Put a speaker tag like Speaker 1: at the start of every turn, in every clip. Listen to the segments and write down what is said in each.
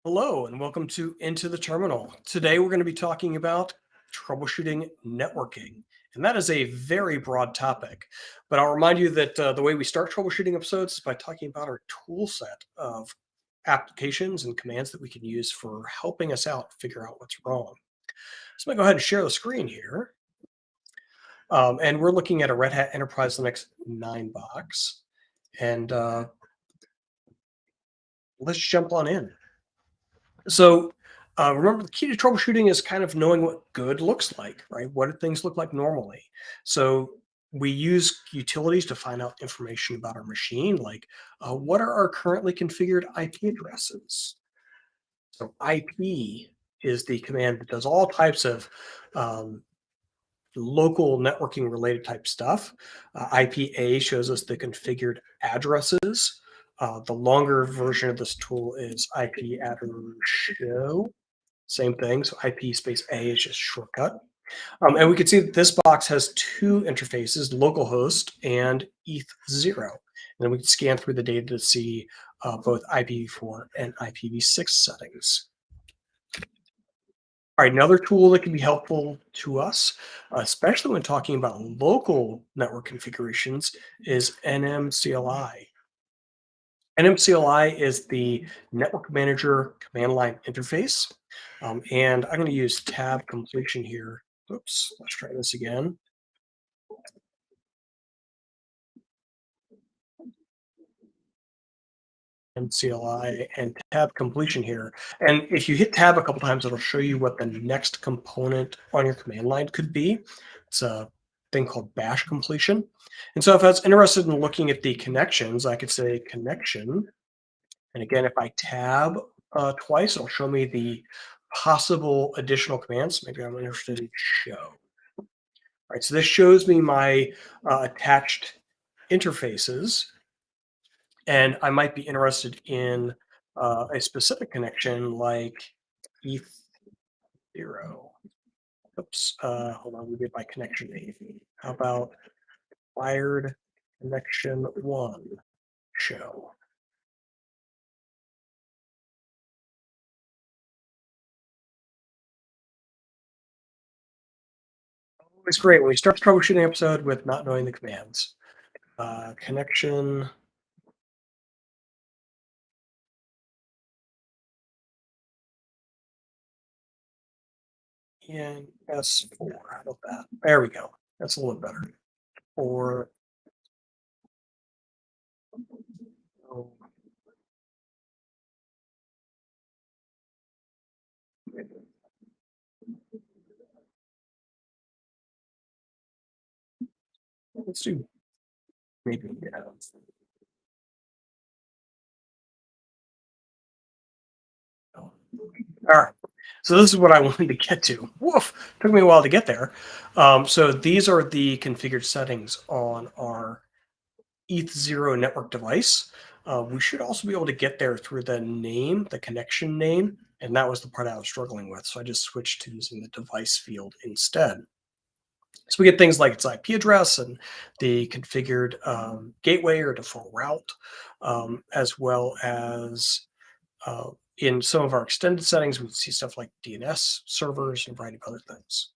Speaker 1: Hello and welcome to Into the Terminal. Today we're going to be talking about troubleshooting networking. And that is a very broad topic. But I'll remind you that the way we start troubleshooting episodes is by talking about our tool set of applications and commands that we can use for helping us out figure out what's wrong. So I'm going to go ahead and share the screen here. And we're looking at a Red Hat Enterprise Linux 9 box. And let's jump on in. So remember, the key to troubleshooting is kind of knowing what good looks like, right? What do things look like normally? So we use utilities to find out information about our machine, like what are our currently configured IP addresses? So IP is the command that does all types of um, local networking related type stuff. IPA shows us the configured addresses. The longer version of this tool is IP addr show. Same thing. So IP space A is just shortcut. And we can see that this box has two interfaces, localhost and ETH0. And then we can scan through the data to see both IPv4 and IPv6 settings. All right, another tool that can be helpful to us, especially when talking about local network configurations, is nmcli. nmcli is the network manager command line interface. And I'm going to use tab completion here. Oops, let's try this again. MCLI and tab completion here. And if you hit tab a couple times, it'll show you what the next component on your command line could be. It's a thing called bash completion. And so if I was interested in looking at the connections, I could say connection. And again, if I tab twice, it'll show me the possible additional commands. Maybe I'm interested in show. All right, so this shows me my attached interfaces. And I might be interested in a specific connection like ETH0. Oops, hold on, we did my connection name. How about wired connection 1 show? It's great when we start the troubleshooting episode with not knowing the commands. Connection. In S4. How about that? There we go. That's a little better. Or oh, let's do maybe. Yeah. All right. So this is what I wanted to get to. Woof! Took me a while to get there. So these are the configured settings on our ETH0 network device. We should also be able to get there through the name, the connection name, and that was the part I was struggling with. So I just switched to using the device field instead. So we get things like its IP address and the configured gateway or default route, as well as in some of our extended settings, we see stuff like DNS servers and a variety of other things.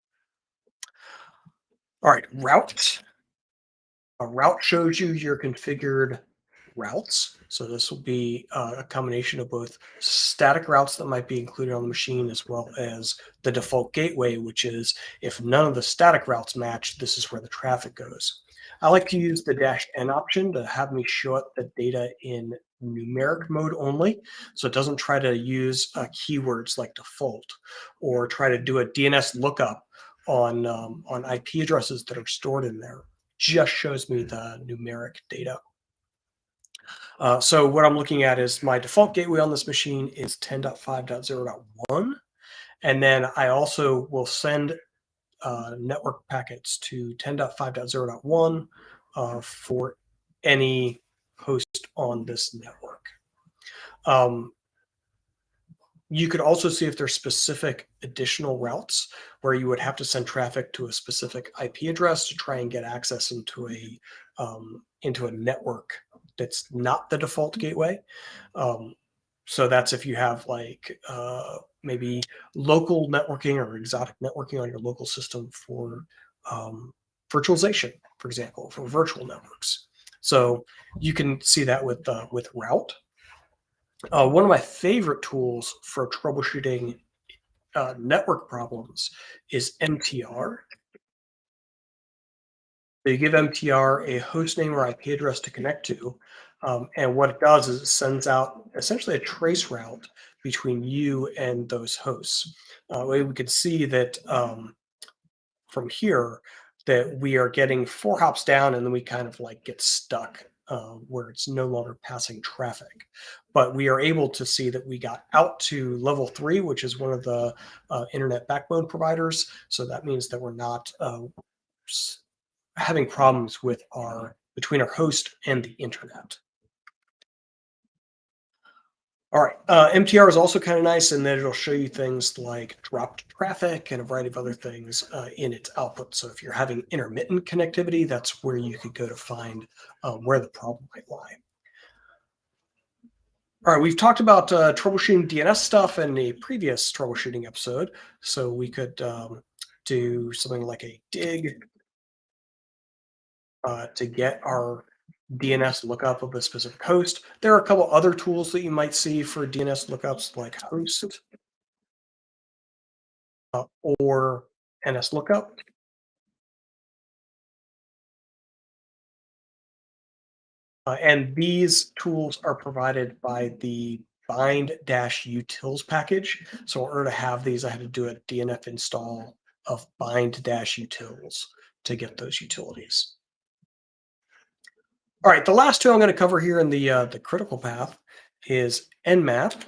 Speaker 1: All right, route. A route shows you your configured routes. So this will be a combination of both static routes that might be included on the machine as well as the default gateway, which is if none of the static routes match, this is where the traffic goes. I like to use the -n option to have me show up the data in numeric mode only. So it doesn't try to use keywords like default or try to do a DNS lookup on IP addresses that are stored in there. Just shows me the numeric data. So what I'm looking at is my default gateway on this machine is 10.5.0.1. And then I also will send network packets to 10.5.0.1 for any host on this network. You could also see if there's specific additional routes where you would have to send traffic to a specific IP address to try and get access into a network that's not the default gateway. So that's if you have like maybe local networking or exotic networking on your local system for um, virtualization, for example, for virtual networks. So you can see that with route. One of my favorite tools for troubleshooting network problems is MTR. So you give MTR a host name or IP address to connect to. And what it does is it sends out essentially a trace route between you and those hosts. We can see that from here that we are getting 4 hops down and then we kind of like get stuck where it's no longer passing traffic. But we are able to see that we got out to level 3, which is one of the internet backbone providers. So that means that we're not having problems with our between our host and the internet. All right. MTR is also kind of nice in that it'll show you things like dropped traffic and a variety of other things in its output. So if you're having intermittent connectivity, that's where you could go to find where the problem might lie. All right, we've talked about troubleshooting DNS stuff in a previous troubleshooting episode. So we could do something like a dig to get our DNS lookup of a specific host. There are a couple other tools that you might see for DNS lookups like host or nslookup. And these tools are provided by the bind-utils package. So in order to have these, I had to do a DNF install of bind-utils to get those utilities. All right, the last two I'm going to cover here in the critical path is nmap.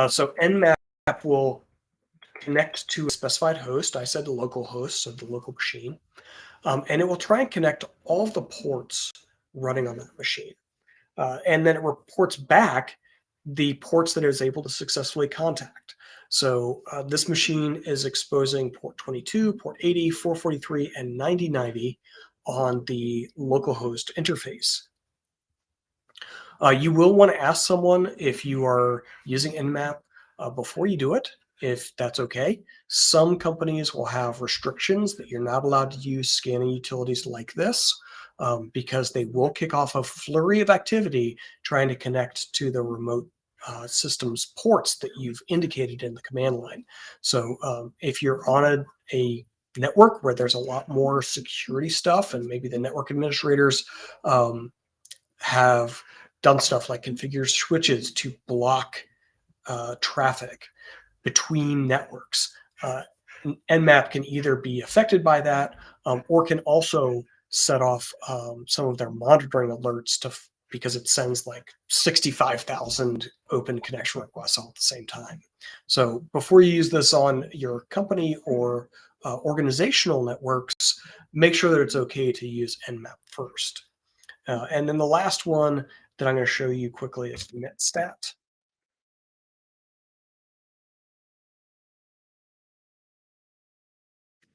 Speaker 1: So nmap will connect to a specified host. I said the local host, so the local machine. And it will try and connect all of the ports running on that machine. And then it reports back the ports that it is able to successfully contact. So this machine is exposing port 22, port 80, 443, and 9090 on the localhost interface. You will want to ask someone if you are using nmap before you do it, if that's okay. Some companies will have restrictions that you're not allowed to use scanning utilities like this because they will kick off a flurry of activity trying to connect to the remote systems ports that you've indicated in the command line. So if you're on a network where there's a lot more security stuff and maybe the network administrators have done stuff like configure switches to block traffic between networks. Nmap can either be affected by that or can also set off some of their monitoring alerts because it sends like 65,000 open connection requests all at the same time. So before you use this on your company or organizational networks, make sure that it's okay to use Nmap first. And then the last one that I'm going to show you quickly is netstat.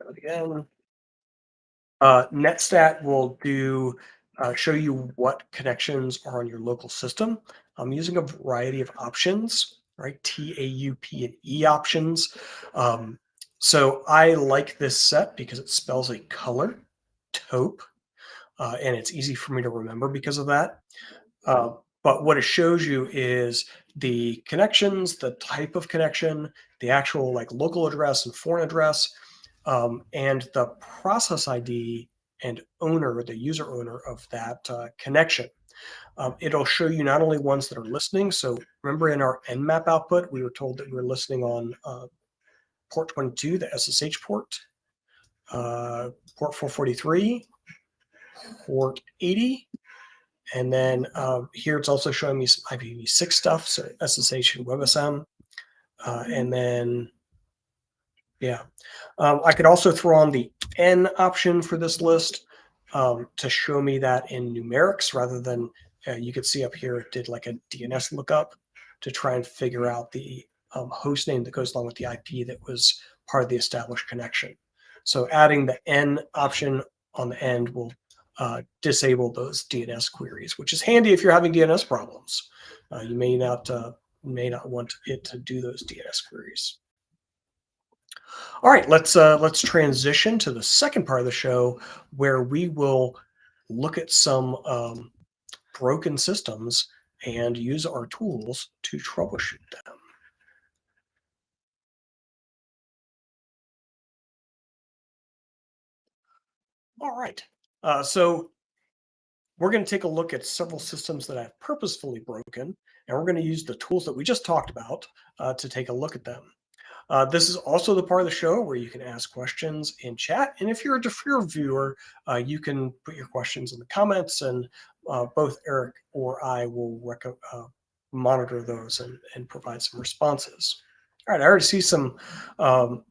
Speaker 1: Again, netstat will show you what connections are on your local system. I'm using a variety of options, right? T, A, U, P, and E options. So I like this set because it spells a color, taupe, and it's easy for me to remember because of that. But what it shows you is the connections, the type of connection, the actual like local address and foreign address, and the process ID and owner, the user owner of that connection. It'll show you not only ones that are listening. So remember in our nmap output, we were told that we were listening on port 22, the SSH port, port 443, port 80, and then here it's also showing me some IPv6 stuff, so SSH and WebSM. And then, yeah, I could also throw on the N option for this list to show me that in numerics rather than you could see up here, it did like a DNS lookup to try and figure out the host name that goes along with the IP that was part of the established connection. So adding the N option on the end will disable those DNS queries, which is handy if you're having DNS problems. You may not want it to do those DNS queries. All right, let's transition to the second part of the show where we will look at some broken systems and use our tools to troubleshoot them. All right, so we're going to take a look at several systems that I've purposefully broken, and we're going to use the tools that we just talked about to take a look at them. This is also the part of the show where you can ask questions in chat. And if you're a defer viewer, you can put your questions in the comments, and both Eric or I will monitor those and provide some responses. All right, I already see um,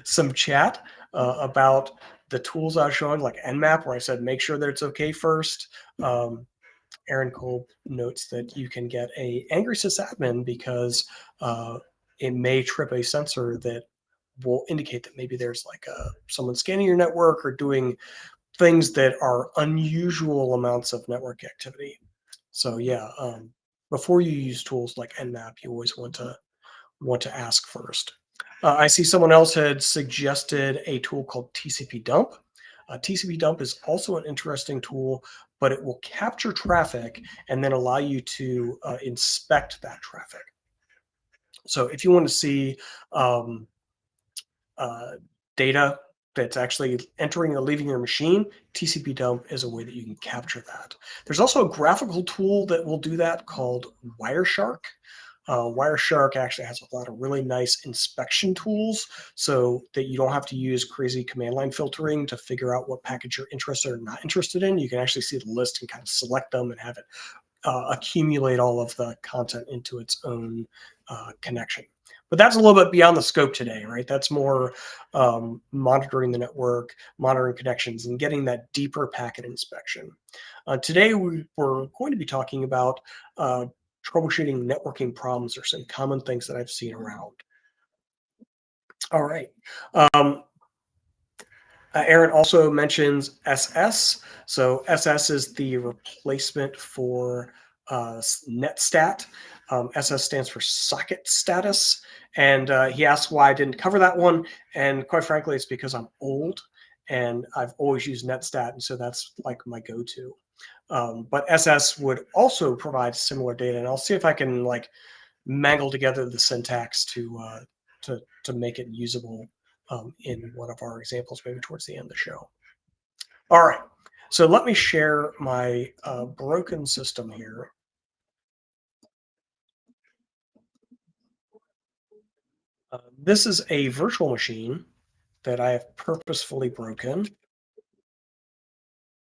Speaker 1: some chat about the tools I was showing, like nmap, where I said make sure that it's okay first. Aaron Cole notes that you can get a angry sysadmin because it may trip a sensor that will indicate that maybe there's like someone scanning your network or doing things that are unusual amounts of network activity. So yeah, before you use tools like nmap, you always want to ask first. I see someone else had suggested a tool called TCP dump. TCP dump is also an interesting tool, but it will capture traffic and then allow you to inspect that traffic. So if you want to see um, uh, data that's actually entering or leaving your machine, TCP dump is a way that you can capture that. There's also a graphical tool that will do that called Wireshark. Wireshark actually has a lot of really nice inspection tools so that you don't have to use crazy command line filtering to figure out what package you're interested or not interested in. You can actually see the list and kind of select them and have it accumulate all of the content into its own connection. But that's a little bit beyond the scope today, right? That's more monitoring the network, monitoring connections, and getting that deeper packet inspection. Today, we're going to be talking about troubleshooting networking problems or some common things that I've seen around. All right. Um, Aaron also mentions SS. So SS is the replacement for netstat. SS stands for socket status. And he asks why I didn't cover that one. And quite frankly, it's because I'm old and I've always used netstat. And so that's like my go-to. But SS would also provide similar data. And I'll see if I can like mangle together the syntax to make it usable in one of our examples, maybe towards the end of the show. All right, so let me share my broken system here. This is a virtual machine that I have purposefully broken.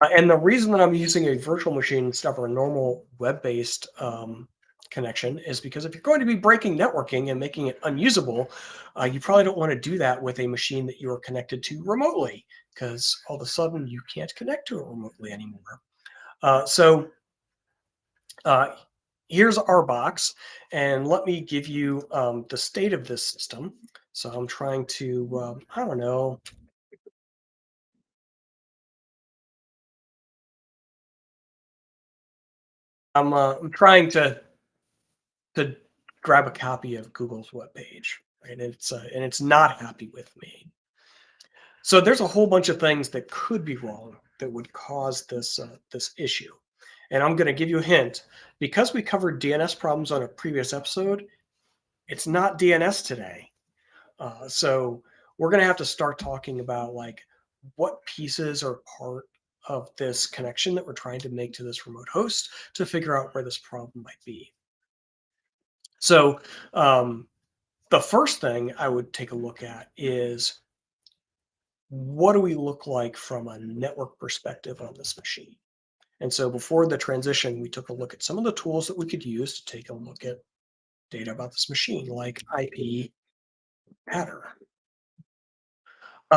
Speaker 1: And the reason that I'm using a virtual machine instead of a normal web-based connection is because if you're going to be breaking networking and making it unusable, you probably don't want to do that with a machine that you are connected to remotely, because all of a sudden you can't connect to it remotely anymore. So uh, here's our box, and let me give you the state of this system. So I'm trying to, I don't know, I'm trying to grab a copy of Google's webpage, right? And it's not happy with me. So there's a whole bunch of things that could be wrong that would cause this issue. And I'm going to give you a hint because we covered DNS problems on a previous episode. It's not DNS today, so we're going to have to start talking about like what pieces are part of this connection that we're trying to make to this remote host to figure out where this problem might be. So um, the first thing I would take a look at is what do we look like from a network perspective on this machine? And so before the transition, we took a look at some of the tools that we could use to take a look at data about this machine, like IP pattern.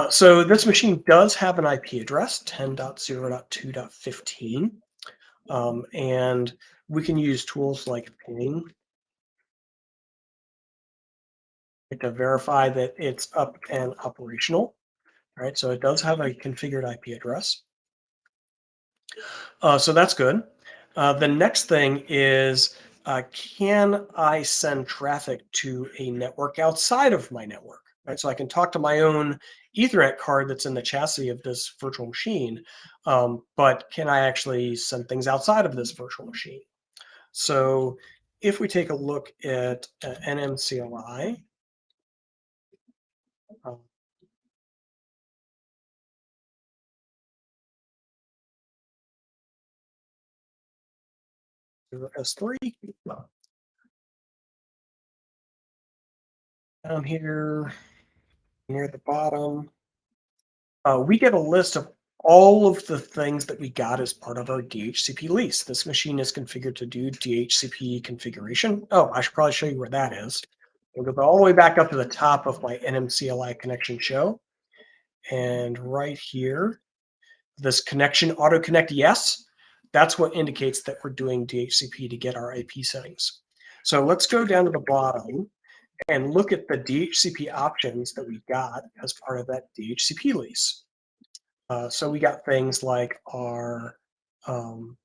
Speaker 1: So this machine does have an IP address, 10.0.2.15, and we can use tools like ping to verify that it's up and operational. right? So it does have a configured IP address. So that's good. The next thing is, can I send traffic to a network outside of my network? Right, so I can talk to my own Ethernet card that's in the chassis of this virtual machine, but can I actually send things outside of this virtual machine? So if we take a look at nmcli, uh, S3, down here near the bottom, we get a list of all of the things that we got as part of our DHCP lease. This machine is configured to do DHCP configuration. Oh, I should probably show you where that is. I'll go all the way back up to the top of my nmcli connection show. And right here, this connection auto connect yes, that's what indicates that we're doing DHCP to get our IP settings. So let's go down to the bottom and look at the DHCP options that we got as part of that DHCP lease. So we got things like our um,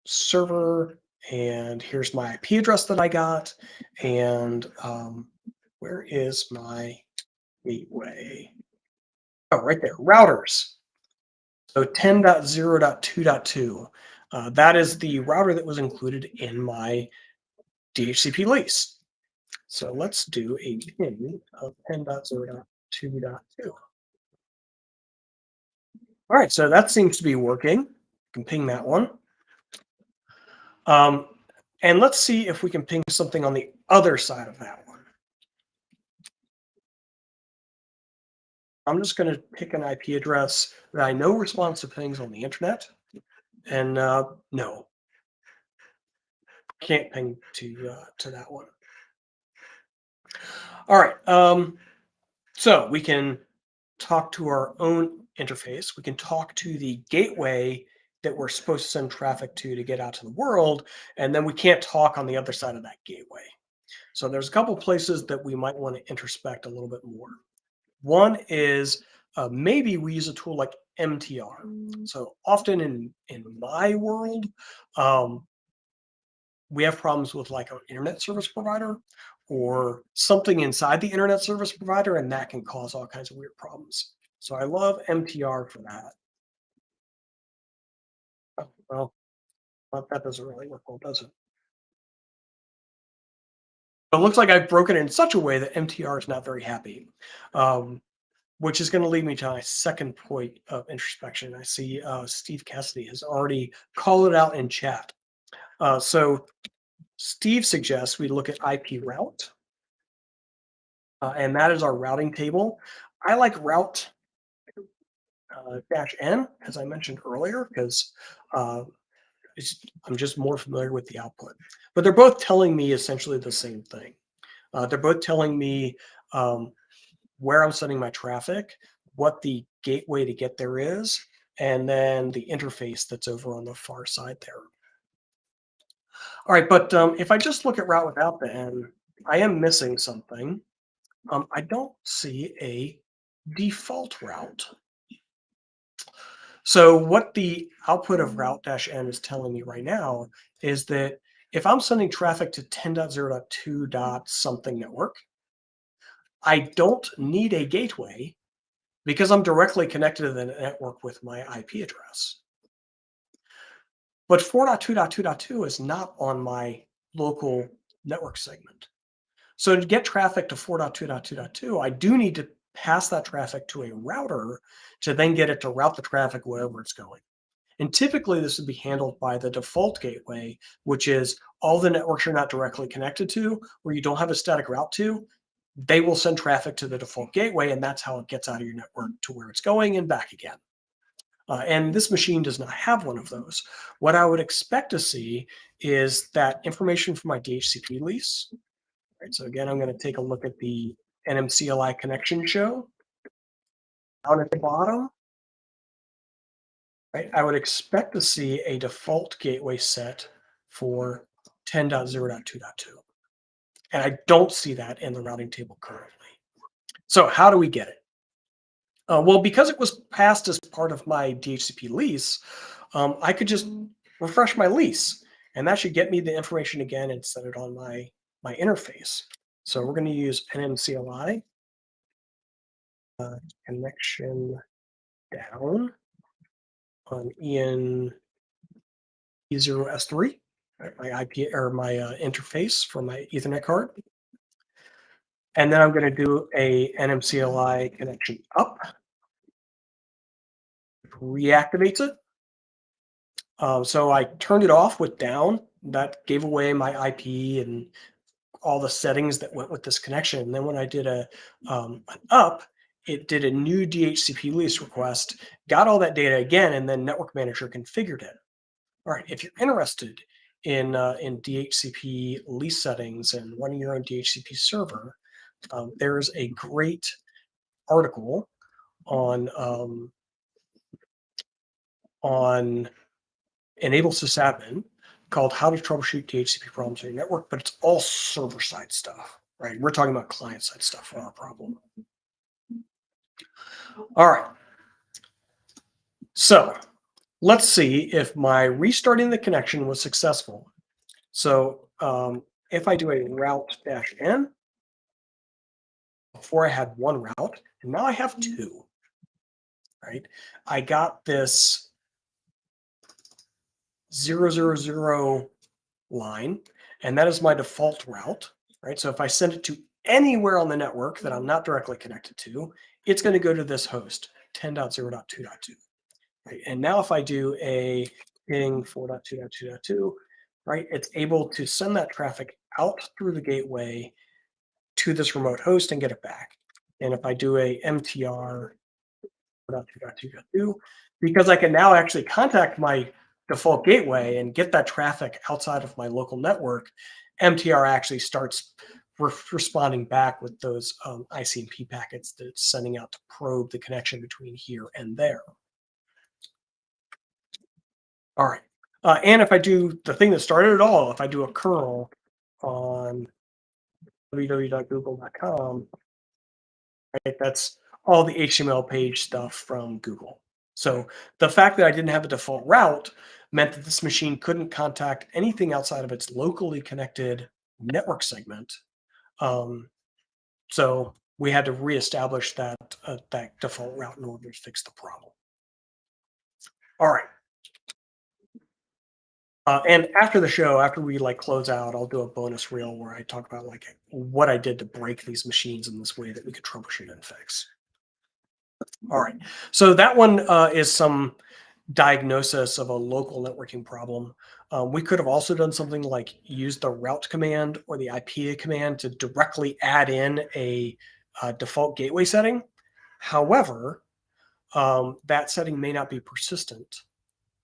Speaker 1: server, and here's my IP address that I got, and where is my gateway? Oh, right there, routers. So 10.0.2.2. That is the router that was included in my DHCP lease. So let's do a ping of 10.0.2.2. All right, so that seems to be working. You can ping that one. Um, and let's see if we can ping something on the other side of that one. I'm just going to pick an IP address that I know responds to pings on the internet. And no, can't ping to that one. All right. So we can talk to our own interface. We can talk to the gateway that we're supposed to send traffic to get out to the world. And then we can't talk on the other side of that gateway. So there's a couple places that we might want to introspect a little bit more. One is maybe we use a tool like MTR. So often in my world, um, we have problems with like our internet service provider or something inside the internet service provider, and that can cause all kinds of weird problems. So I love MTR for that. Oh, well, that doesn't really work well, does it? It looks like I've broken it in such a way that MTR is not very happy. Um, which is going to lead me to my second point of introspection. I see Steve Cassidy has already called it out in chat. So Steve suggests we look at IP route, and that is our routing table. I like route dash n, as I mentioned earlier, because uh, I'm just more familiar with the output. But they're both telling me essentially the same thing. They're both telling me where I'm sending my traffic, what the gateway to get there is, and then the interface that's over on the far side there. All right, but if I just look at route without the N, I am missing something. I don't see a default route. So what the output of route-n is telling me right now is that if I'm sending traffic to 10.0.2. something network, I don't need a gateway because I'm directly connected to the network with my IP address. But 4.2.2.2 is not on my local network segment. So to get traffic to 4.2.2.2, I do need to pass that traffic to a router to then get it to route the traffic wherever it's going. And typically this would be handled by the default gateway, which is all the networks you're not directly connected to, where you don't have a static route to, they will send traffic to the default gateway, and that's how it gets out of your network to where it's going and back again. And this machine does not have one of those. What I would expect to see is that information from my DHCP lease. Right, so again, I'm going to take a look at the nmcli connection show. Down at the bottom, right, I would expect to see a default gateway set for 10.0.2.2. And I don't see that in the routing table currently. So how do we get it? Well, because it was passed as part of my DHCP lease, I could just refresh my lease, and that should get me the information again and set it on my interface. So we're going to use nmcli connection down on EN E0S3, right, my IP or my interface for my Ethernet card. And then I'm going to do a nmcli connection up, reactivates it. So I turned it off with down. That gave away my IP and all the settings that went with this connection. And then when I did an up, it did a new DHCP lease request, got all that data again, and then Network Manager configured it. All right, if you're interested in DHCP lease settings and running your own DHCP server, there's a great article on Enable SysAdmin called How to Troubleshoot DHCP Problems on Your Network, but it's all server-side stuff, right? We're talking about client-side stuff for our problem. All right. So let's see if my restarting the connection was successful. So if I do a route-n, before I had one route, and now I have two, right? I got this 000 line, and that is my default route, right? So if I send it to anywhere on the network that I'm not directly connected to, it's going to go to this host, 10.0.2.2, right? And now if I do a ping 4.2.2.2, right, it's able to send that traffic out through the gateway to this remote host and get it back. And if I do a MTR 4.2.2.2, because I can now actually contact my default gateway and get that traffic outside of my local network, MTR actually starts responding back with those ICMP packets that it's sending out to probe the connection between here and there. All right. And if I do the thing that started it all, if I do a curl on www.google.com, right, that's all the HTML page stuff from Google. So the fact that I didn't have a default route meant that this machine couldn't contact anything outside of its locally connected network segment. So we had to reestablish that default route in order to fix the problem. All right. And after the show, after we close out, I'll do a bonus reel where I talk about what I did to break these machines in this way that we could troubleshoot and fix. All right. So that one is some diagnosis of a local networking problem. We could have also done something like use the route command or the IP command to directly add in a default gateway setting. However, that setting may not be persistent,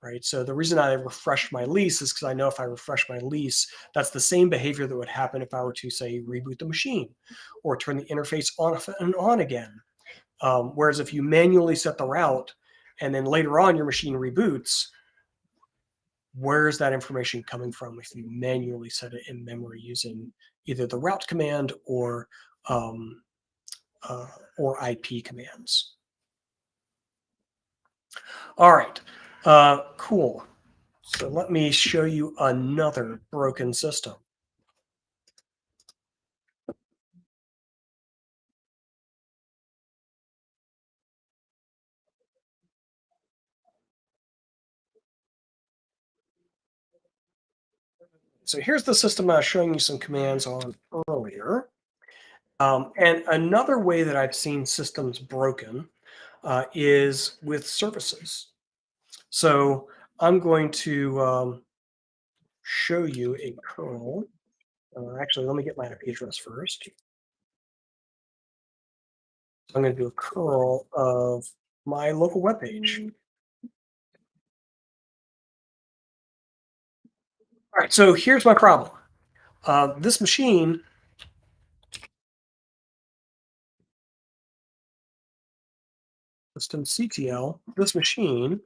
Speaker 1: right? So the reason I refreshed my lease is because I know if I refresh my lease, that's the same behavior that would happen if I were to, say, reboot the machine or turn the interface on and on again. Whereas if you manually set the route and then later on your machine reboots, where is that information coming from if you manually set it in memory using either the route command or IP commands? All right, cool. So let me show you another broken system. So here's the system I was showing you some commands on earlier. And another way that I've seen systems broken is with services. So I'm going to show you a curl. Actually, let me get my IP address first. So I'm going to do a curl of my local web page. All right, so here's my problem. This machine system CTL, this machine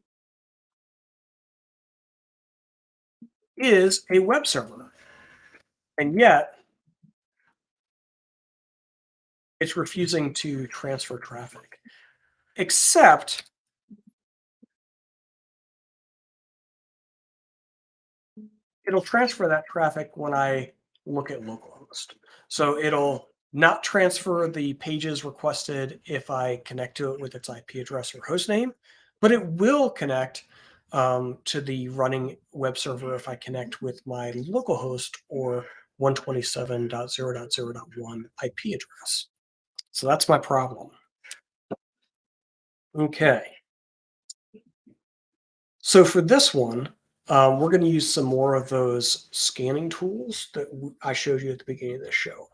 Speaker 1: is a web server. And yet it's refusing to transfer traffic. except it'll transfer that traffic when I look at localhost. So it'll not transfer the pages requested if I connect to it with its IP address or host name, but it will connect to the running web server if I connect with my localhost or 127.0.0.1 IP address. So that's my problem. Okay. So for this one, we're going to use some more of those scanning tools that I showed you at the beginning of the show.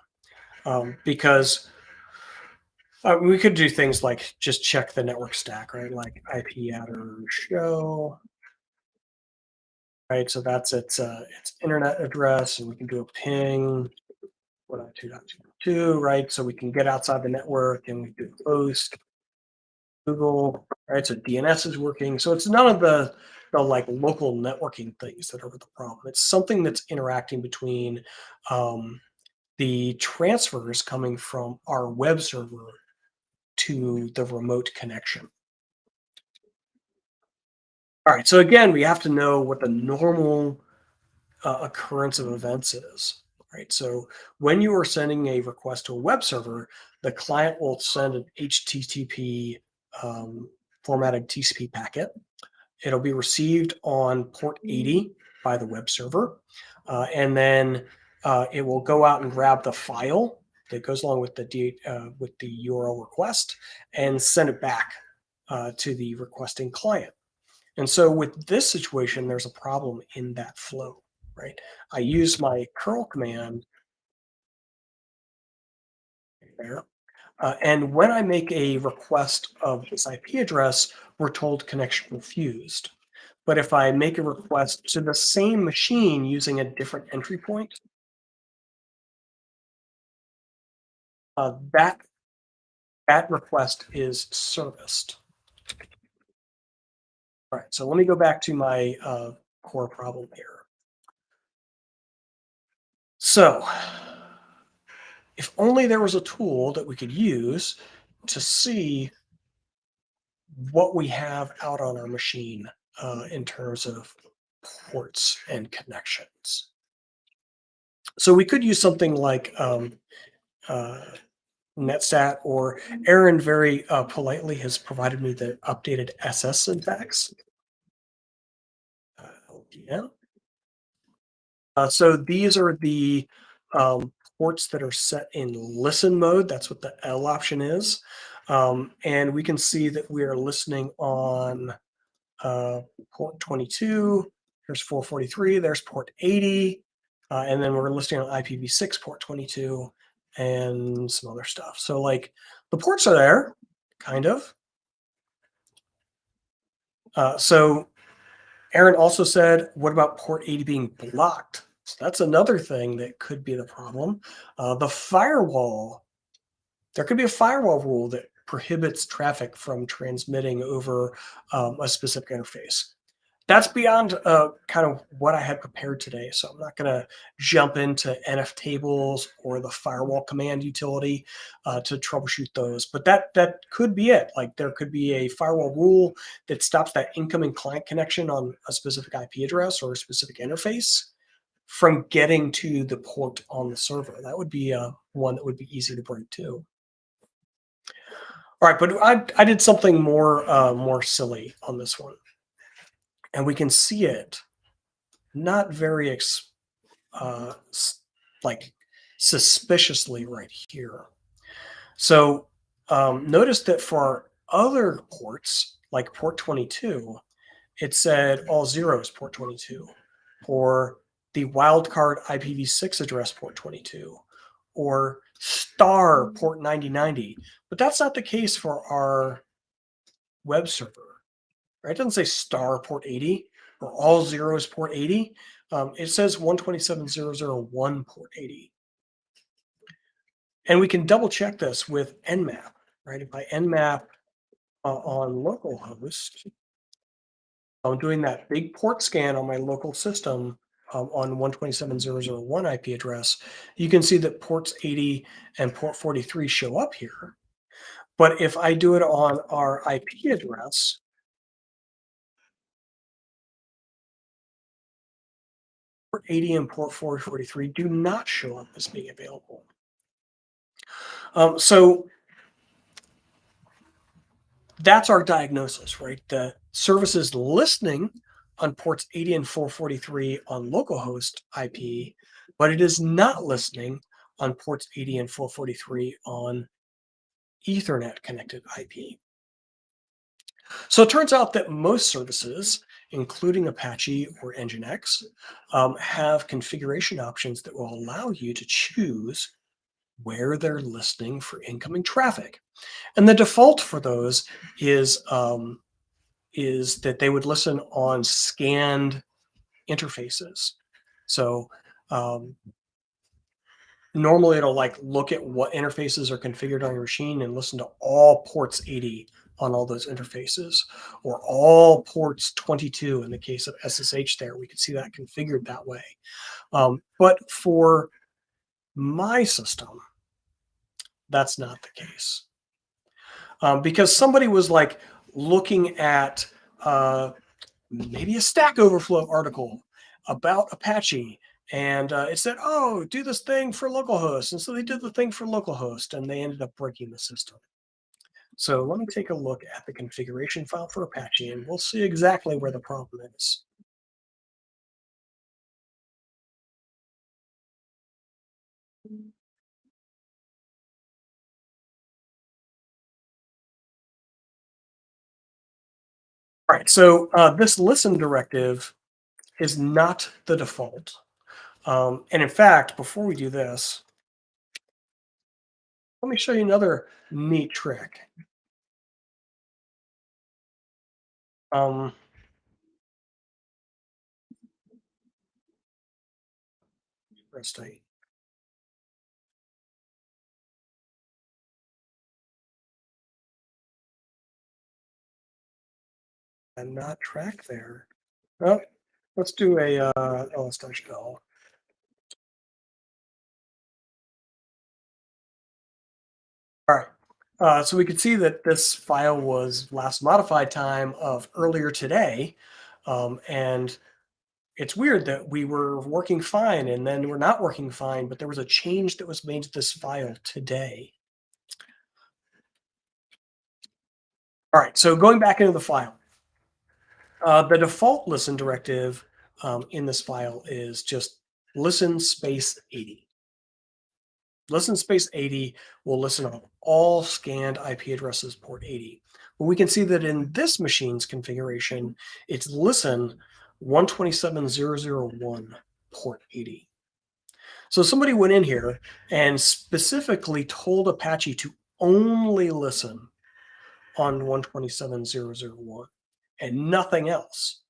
Speaker 1: Because we could do things like just check the network stack, right? Like IP adder show, right? So that's its internet address, and we can do a ping 192.2.2, right? So we can get outside the network and we do host Google, right? So DNS is working. So it's none of the like local networking things that are the problem. It's something that's interacting between the transfers coming from our web server to the remote connection. All right, so again, we have to know what the normal occurrence of events is, right? So when you are sending a request to a web server, the client will send an HTTP formatted TCP packet. It'll be received on port 80 by the web server, and then it will go out and grab the file that goes along with the URL request and send it back to the requesting client. And so with this situation, there's a problem in that flow, right? I use my curl command there. And when I make a request of this IP address, we're told connection refused. But if I make a request to the same machine using a different entry point, that request is serviced. All right, so let me go back to my core problem here. So if only there was a tool that we could use to see what we have out on our machine in terms of ports and connections. So we could use something like uh, netstat, or Aaron very politely has provided me the updated SS syntax. Yeah. So these are the ports that are set in listen mode. That's what the L option is. And we can see that we are listening on port 22. There's 443. There's port 80. And then we're listening on IPv6 port 22 and some other stuff. So like the ports are there, kind of. So Aaron also said, what about port 80 being blocked? So that's another thing that could be the problem. The firewall, there could be a firewall rule that prohibits traffic from transmitting over a specific interface. That's beyond kind of what I had prepared today. So I'm not going to jump into NF tables or the firewall command utility to troubleshoot those. But that could be it. Like there could be a firewall rule that stops that incoming client connection on a specific IP address or a specific interface from getting to the port on the server. That would be one that would be easy to break too. All right, but I did something more silly on this one. And we can see it not very like suspiciously right here. So notice that for our other ports, like port 22, it said all zeros port 22, or the wildcard IPv6 address port 22, or star port 9090. But that's not the case for our web server. Right? It doesn't say star port 80 or all zeros port 80. It says 127.0.0.1 port 80. And we can double check this with nmap, right? If I nmap on localhost, I'm doing that big port scan on my local system on 127.0.0.1 IP address, you can see that ports 80 and port 43 show up here. But if I do it on our IP address, port 80 and port 443 do not show up as being available. So that's our diagnosis, right? The service is listening on ports 80 and 443 on localhost IP, but it is not listening on ports 80 and 443 on Ethernet connected IP. So it turns out that most services, including Apache or Nginx, have configuration options that will allow you to choose where they're listening for incoming traffic. And the default for those is that they would listen on scanned interfaces. So um, normally it'll like look at what interfaces are configured on your machine and listen to all ports 80 on all those interfaces, or all ports 22 in the case of SSH there. We could see that configured that way. But for my system, that's not the case. Because somebody was like looking at maybe a Stack Overflow article about Apache, and it said, "Oh, do this thing for localhost," and so they did the thing for localhost, and they ended up breaking the system. So let me take a look at the configuration file for Apache, and we'll see exactly where the problem is. All right, so this listen directive is not the default. And in fact, before we do this, let me show you another neat trick. Um, rest I and not track there. Well, let's do a ls-l. All right. So we can see that this file was last modified time of earlier today. And it's weird that we were working fine and then we're not working fine, but there was a change that was made to this file today. All right, so going back into the file, the default listen directive in this file is just listen space 80. Listen space 80 will listen on all scanned IP addresses port 80. But we can see that in this machine's configuration, it's listen 127.0.0.1 port 80. So somebody went in here and specifically told Apache to only listen on 127.0.0.1 and nothing else.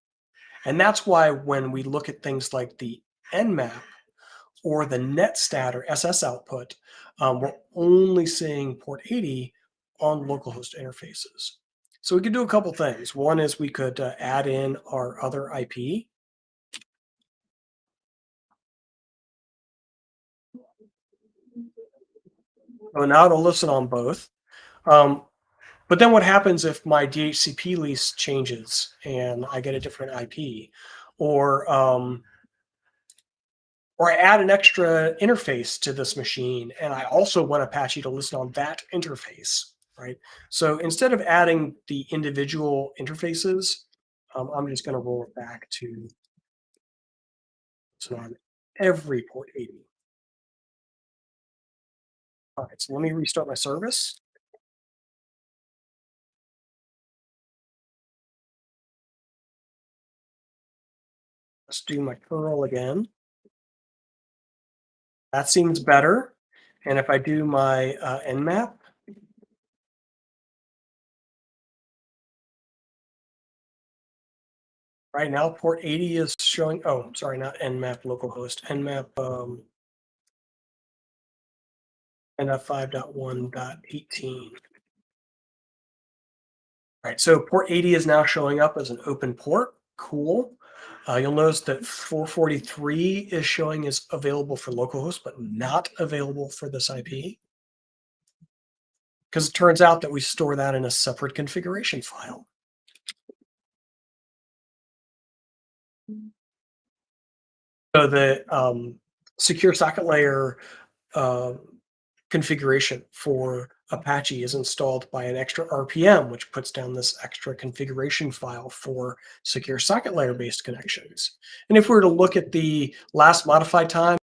Speaker 1: And that's why when we look at things like the nmap or the netstat or SS output, we're only seeing port 80 on localhost interfaces. So we could do a couple things. One is we could add in our other IP. So now it'll listen on both. Um, but then what happens if my DHCP lease changes and I get a different IP? Or or I add an extra interface to this machine, and I also want Apache to listen on that interface, right? So instead of adding the individual interfaces, I'm just going to roll it back to listen on every port 80. All right, so let me restart my service. Let's do my curl again. That seems better. And if I do my nmap, right now port 80 is showing, oh, sorry, not nmap localhost, nmap nf5.1.18. Right, so port 80 is now showing up as an open port. Cool. You'll notice that 443 is showing as available for localhost, but not available for this IP. because it turns out that we store that in a separate configuration file. So the secure socket layer uh, configuration for Apache is installed by an extra RPM, which puts down this extra configuration file for secure socket layer based connections. And if we were to look at the last modified time,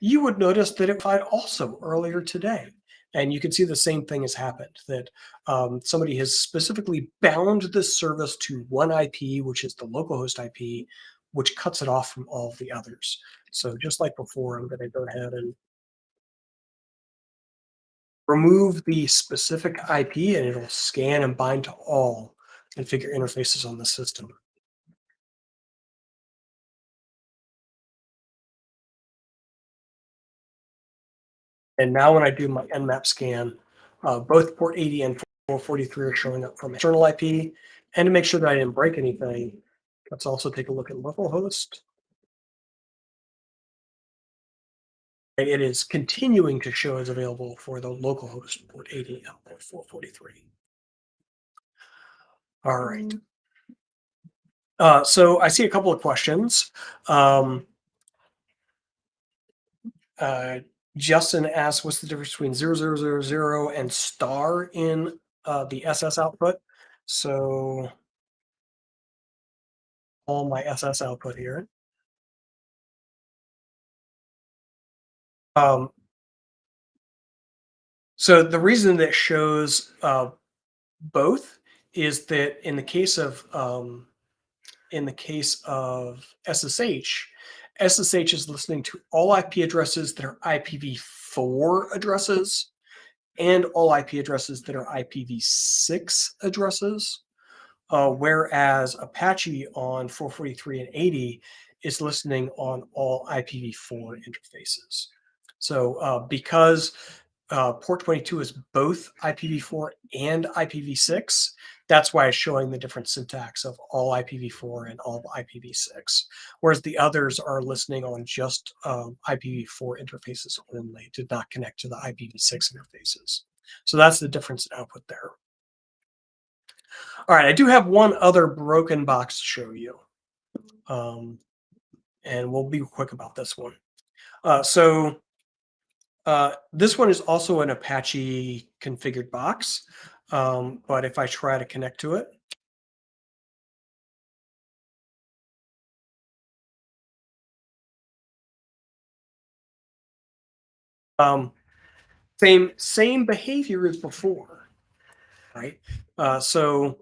Speaker 1: you would notice that it applied also earlier today. And you can see the same thing has happened, that somebody has specifically bound this service to one IP, which is the localhost IP, which cuts it off from all of the others. So just like before, I'm going to go ahead and remove the specific IP, and it'll scan and bind to all configure interfaces on the system. And now when I do my nmap scan, both port 80 and 443 are showing up from external IP. And to make sure that I didn't break anything, let's also take a look at localhost. It is continuing to show as available for the localhost port 80 and port 443. All right. So I see a couple of questions. Um, uh, Justin asks, what's the difference between 0000 and star in the SS output? So all my SS output here. Um, so the reason that shows both is that in the case of SSH is listening to all IP addresses that are IPv4 addresses and all IP addresses that are IPv6 addresses. Whereas Apache on 443 and 80 is listening on all IPv4 interfaces. So because port 22 is both IPv4 and IPv6, that's why it's showing the different syntax of all IPv4 and all IPv6, whereas the others are listening on just IPv4 interfaces only, did not connect to the IPv6 interfaces. So that's the difference in output there. All right, I do have one other broken box to show you. And we'll be quick about this one. This one is also an Apache configured box, but if I try to connect to it, um, same behavior as before, right? So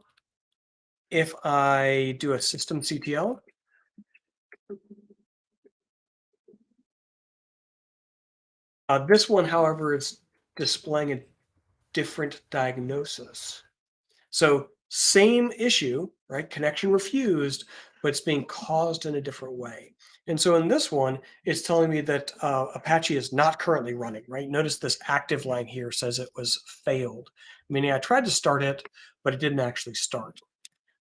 Speaker 1: if I do a systemctl, this one, however, is displaying a different diagnosis. So same issue, right? Connection refused, but it's being caused in a different way. And so in this one, it's telling me that Apache is not currently running, right? Notice this active line here says it was failed, meaning I tried to start it, but it didn't actually start.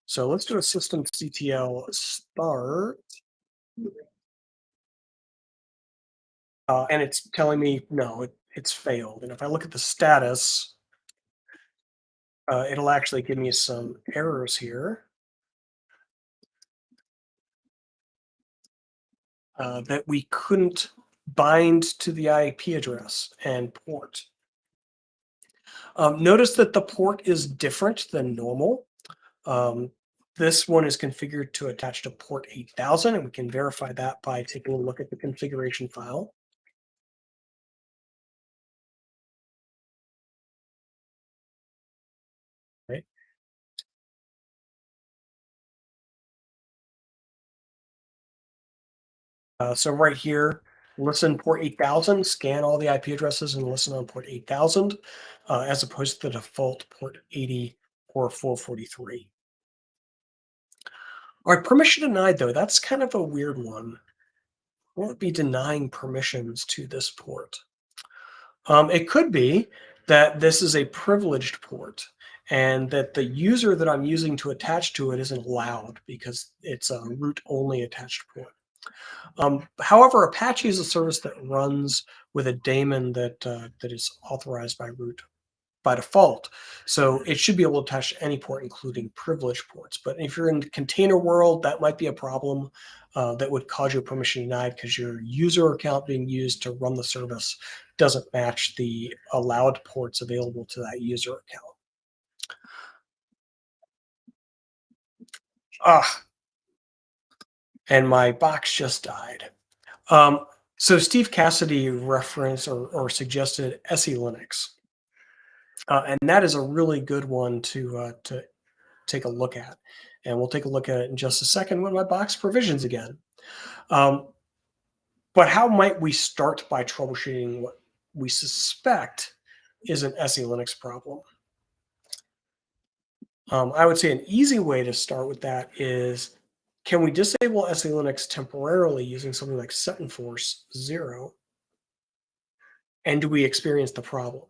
Speaker 1: So let's do a systemctl start. And it's telling me, no, it's failed. And if I look at the status, it'll actually give me some errors here. That we couldn't bind to the IP address and port. Notice that the port is different than normal. This one is configured to attach to port 8000, and we can verify that by taking a look at the configuration file. Right. So right here, listen port 8000, scan all the IP addresses and listen on port 8000, as opposed to the default port 80 or 443. All right, permission denied though, that's kind of a weird one. Will it be denying permissions to this port? It could be that this is a privileged port and that the user that I'm using to attach to it isn't allowed because it's a root-only attached port. However, Apache is a service that runs with a daemon that is authorized by root. by default. So it should be able to attach to any port, including privileged ports. But if you're in the container world, that might be a problem that would cause your permission denied because your user account being used to run the service doesn't match the allowed ports available to that user account. Ah, and my box just died. So Steve Cassidy referenced or suggested SE Linux, and that is a really good one to take a look at. And we'll take a look at it in just a second when my box provisions again. Um, but how might we start by troubleshooting what we suspect is an SE Linux problem? I would say an easy way to start with that is, can we disable SE Linux temporarily using something like set enforce 0? And do we experience the problem?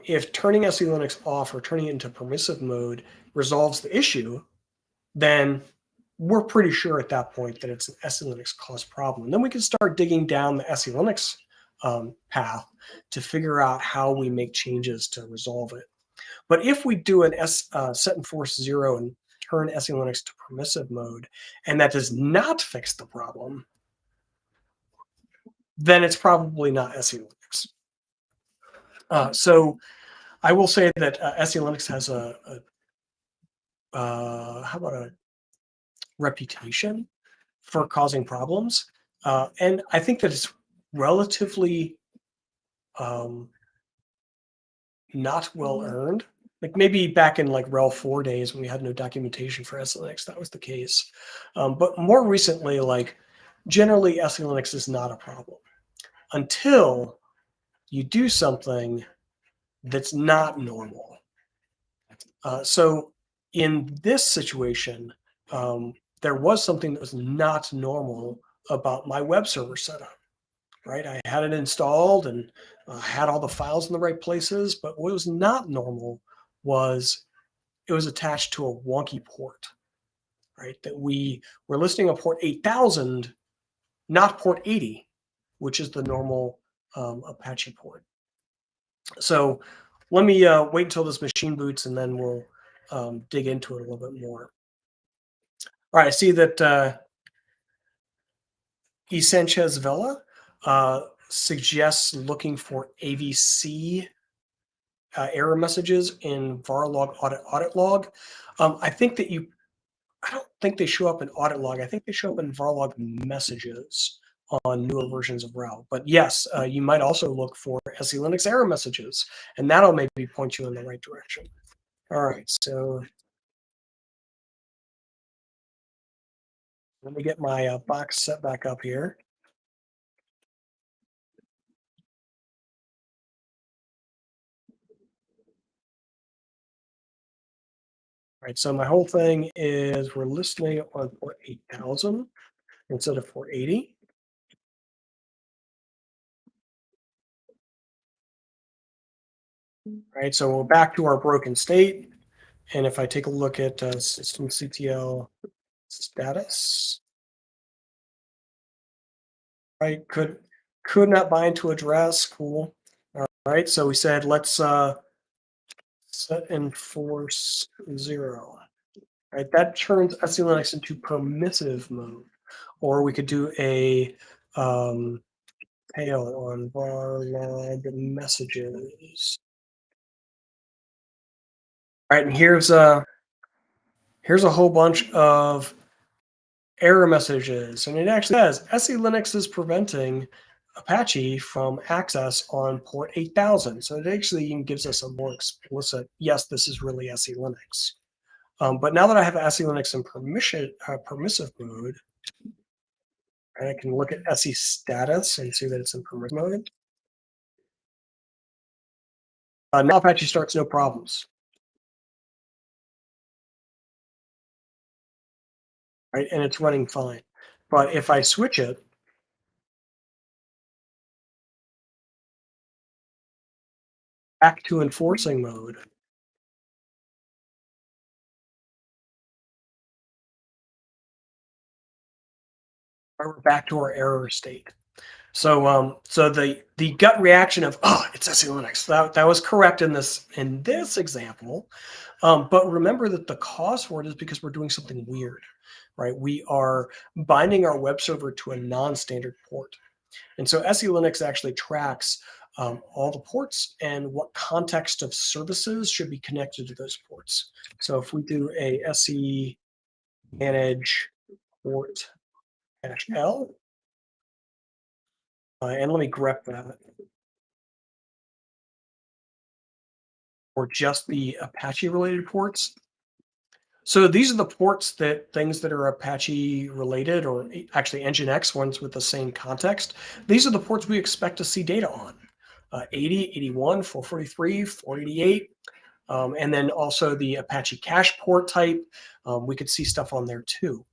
Speaker 1: If turning SE Linux off or turning it into permissive mode resolves the issue, then we're pretty sure at that point that it's an SE Linux caused problem. And then we can start digging down the SE Linux path to figure out how we make changes to resolve it. But if we do an set enforce 0 and turn SE Linux to permissive mode, and that does not fix the problem, then it's probably not SE Linux. So I will say that SE Linux has how about a reputation for causing problems, and I think that it's relatively um, not well earned. Like maybe back in like RHEL 4 days when we had no documentation for SE Linux, that was the case. But more recently, like generally SE Linux is not a problem until you do something that's not normal. So in this situation, there was something that was not normal about my web server setup, right? I had it installed and had all the files in the right places, but what was not normal was it was attached to a wonky port, right? That we were listing a port 8000, not port 80, which is the normal Apache port. So let me wait until this machine boots and then we'll dig into it a little bit more. All right, I see that E. Sanchez Vela suggests looking for AVC error messages in varlog audit log. I think that I don't think they show up in audit log. I think they show up in varlog messages on newer versions of RHEL. But yes, you might also look for SE Linux error messages, and that'll maybe point you in the right direction. All right, so let me get my box set back up here. All right, so my whole thing is we're listening on port 8000 instead of 480. Right, so we're back to our broken state. And if I take a look at systemctl status, right, could not bind to address, cool. All right, so we said let's set enforce 0. Right, that turns SE Linux into permissive mode. Or we could do a tail on varlog messages. All right, and here's a whole bunch of error messages, and it actually says SE Linux is preventing Apache from access on port 8000. So it actually even gives us a more explicit, yes, this is really SE Linux. But now that I have SE Linux in permissive mode, and I can look at SE status and see that it's in permissive mode. Now Apache starts no problems. Right, and it's running fine. But if I switch it, back to enforcing mode, we're back to our error state. So the gut reaction of it's SE Linux, that was correct in this example. But remember that the cause for it is because we're doing something weird, right? We are binding our web server to a non-standard port. And so SE Linux actually tracks all the ports and what context of services should be connected to those ports. So if we do a SE manage port -L, and let me grep that, or just the Apache related ports. So these are the ports that things that are Apache related, or actually Nginx ones with the same context. These are the ports we expect to see data on. 80, 81, 443, 488, and then also the Apache cache port type. We could see stuff on there too.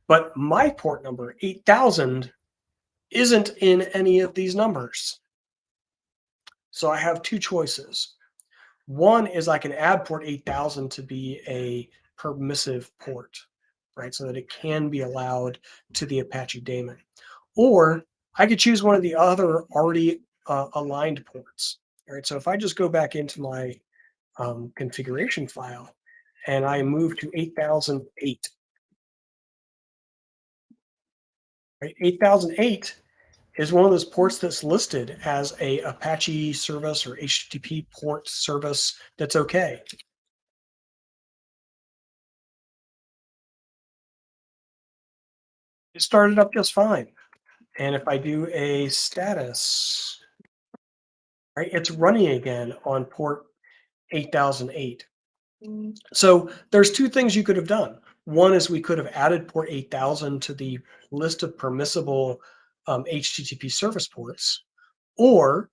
Speaker 1: But my port number, 8000, isn't in any of these numbers. So I have two choices. One is I can add port 8000 to be a permissive port, right? So that it can be allowed to the Apache daemon. Or I could choose one of the other already aligned ports, right? So if I just go back into my configuration file and I move to 8008, right? 8008 is one of those ports that's listed as a Apache service or HTTP port service that's okay. It started up just fine. And if I do a status, right, it's running again on port 8008. So there's two things you could have done. One is we could have added port 8000 to the list of permissible HTTP service ports, or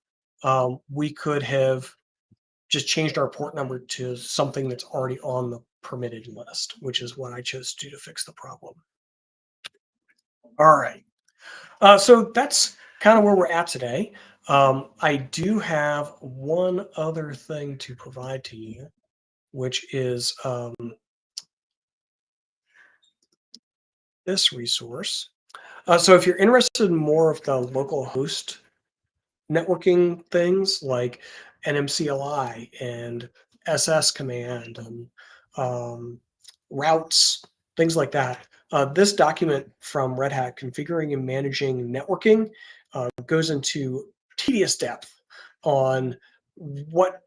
Speaker 1: we could have just changed our port number to something that's already on the permitted list, which is what I chose to do to fix the problem. All right. So that's kind of where we're at today. I do have one other thing to provide to you, which is this resource. So if you're interested in more of the local host networking things like nmcli and ss command and um, routes, things like that. This document from Red Hat, Configuring and Managing Networking, goes into tedious depth on what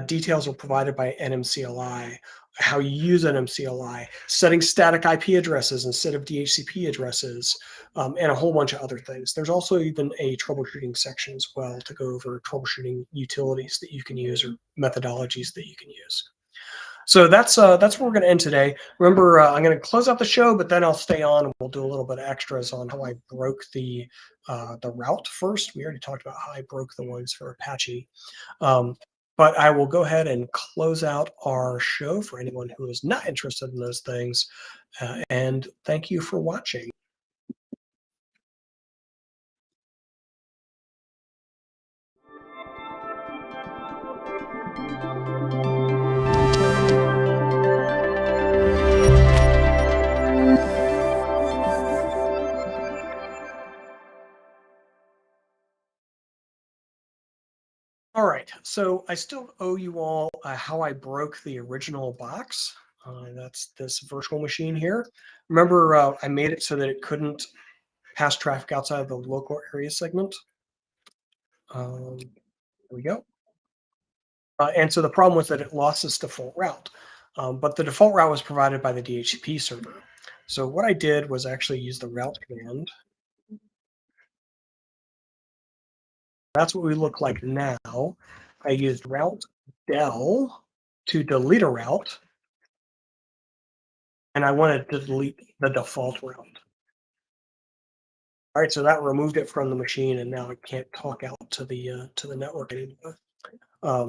Speaker 1: details are provided by nmcli, how you use nmcli, setting static IP addresses instead of DHCP addresses, and a whole bunch of other things. There's also even a troubleshooting section as well to go over troubleshooting utilities that you can use or methodologies that you can use. So that's where we're going to end today. Remember, I'm going to close out the show, but then I'll stay on and we'll do a little bit of extras on how I broke the route first. We already talked about how I broke the ones for Apache. Um, but I will go ahead and close out our show for anyone who is not interested in those things. And thank you for watching. All right, so I still owe you all how I broke the original box. That's this virtual machine here. Remember, I made it so that it couldn't pass traffic outside of the local area segment. There we go. And so the problem was that it lost its default route. But the default route was provided by the DHCP server. So what I did was actually use the route command. That's what we look like now. I used route del to delete a route, and I wanted to delete the default route. All right, so that removed it from the machine, and now it can't talk out to the network anymore.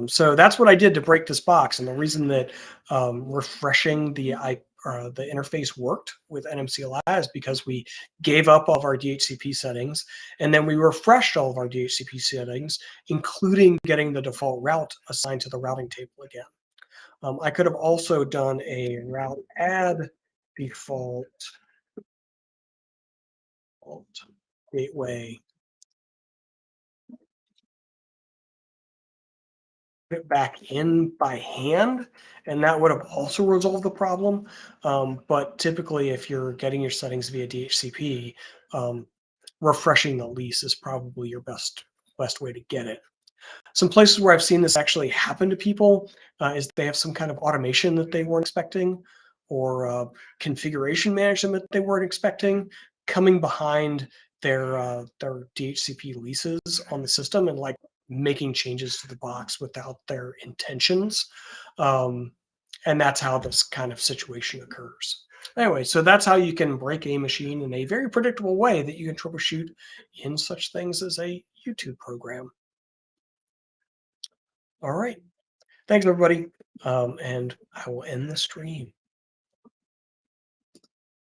Speaker 1: So that's what I did to break this box, and the reason that refreshing the interface worked with nmcli is because we gave up all of our DHCP settings, and then we refreshed all of our DHCP settings, including getting the default route assigned to the routing table again. I could have also done a route add default gateway it back in by hand, and that would have also resolved the problem. But typically, if you're getting your settings via DHCP, um, refreshing the lease is probably your best way to get it. Some places where I've seen this actually happen to people is they have some kind of automation that they weren't expecting, or configuration management that they weren't expecting, coming behind their DHCP leases on the system and like making changes to the box without their intentions. Um, and that's how this kind of situation occurs. Anyway, so that's how you can break a machine in a very predictable way that you can troubleshoot in such things as a YouTube program. All right. Thanks, everybody. And I will end the stream.